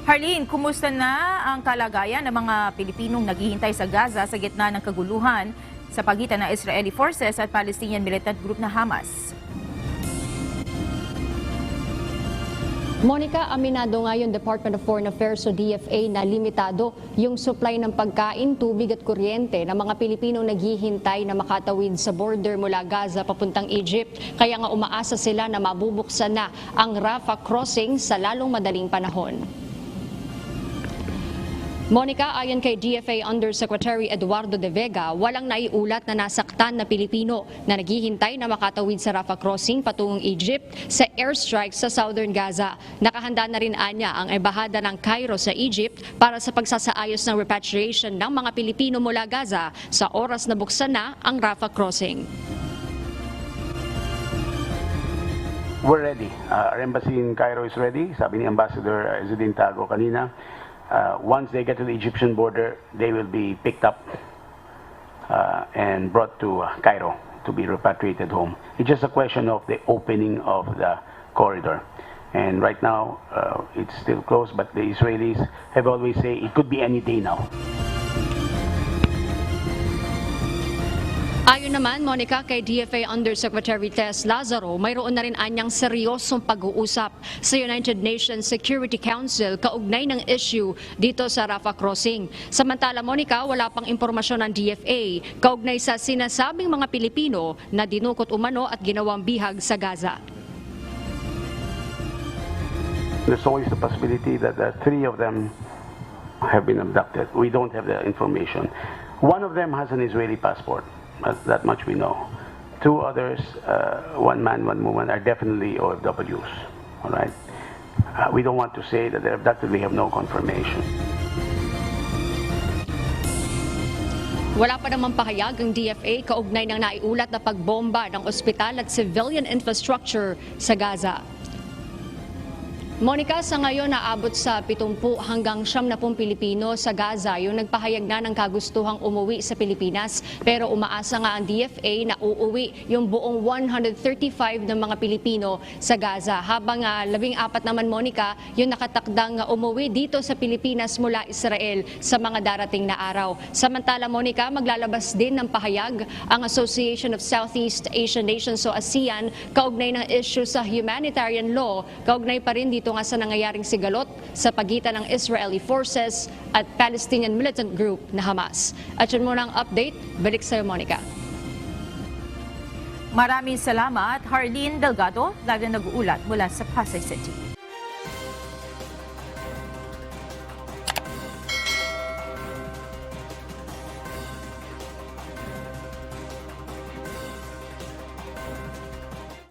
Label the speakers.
Speaker 1: Harleen, kumusta na ang kalagayan ng mga Pilipinong naghihintay sa Gaza sa gitna ng kaguluhan sa pagitan ng Israeli forces at Palestinian militant group na Hamas?
Speaker 2: Monica, aminado nga yung Department of Foreign Affairs o DFA na limitado yung supply ng pagkain, tubig at kuryente ng mga Pilipinong naghihintay na makatawid sa border mula Gaza papuntang Egypt. Kaya nga umaasa sila na mabubuksan na ang Rafah crossing sa lalong madaling panahon. Monica, ayon kay DFA Undersecretary Eduardo De Vega, walang naiulat na nasaktan na Pilipino na naghihintay na makatawid sa Rafah crossing patungong Egypt sa airstrike sa southern Gaza. Nakahanda na rin anya ang embahada ng Cairo sa Egypt para sa pagsasaayos ng repatriation ng mga Pilipino mula Gaza sa oras na buksan na ang Rafah crossing.
Speaker 3: We're ready. Our embassy in Cairo is ready. Sabi ni Ambassador Zidane Tago kanina. Once they get to the Egyptian border, they will be picked up and brought to Cairo to be repatriated home. It's just a question of the opening of the corridor. And right now, it's still closed, but the Israelis have always said it could be any day now.
Speaker 2: Ayon naman, Monica, kay DFA Undersecretary Tess Lazaro, mayroon na rin anyang seryosong pag-uusap sa United Nations Security Council kaugnay ng issue dito sa Rafah Crossing. Samantala, Monica, wala pang impormasyon ng DFA kaugnay sa sinasabing mga Pilipino na dinukot umano at ginawang bihag sa Gaza.
Speaker 3: There's always the possibility that the three of them have been abducted. We don't have the information. One of them has an Israeli passport. That much we know. Two others, one man, one woman, are definitely OFWs. All right. We don't want to say that they're abducted. We have no confirmation.
Speaker 2: Wala pa namang pahayag ang DFA kaugnay ng naiulat na pagbomba ng ospital at civilian infrastructure sa Gaza. Monica, sa ngayon naabot sa 70 hanggang 70 Pilipino sa Gaza yung nagpahayag na ng kagustuhang umuwi sa Pilipinas. Pero umaasa nga ang DFA na uuwi yung buong 135 ng mga Pilipino sa Gaza. Habang 14 naman, Monica, yung nakatakdang umuwi dito sa Pilipinas mula Israel sa mga darating na araw. Samantala, Monica, maglalabas din ng pahayag ang Association of Southeast Asian Nations o ASEAN kaugnay ng issue sa humanitarian law, kaugnay pa rin dito nga sa nangyayaring sigalot sa pagitan ng Israeli forces at Palestinian militant group na Hamas. At yun muna ang update. Balik sa'yo, Monica.
Speaker 1: Maraming salamat, Harleen Delgado, live na nag-uulat mula sa Pasay City.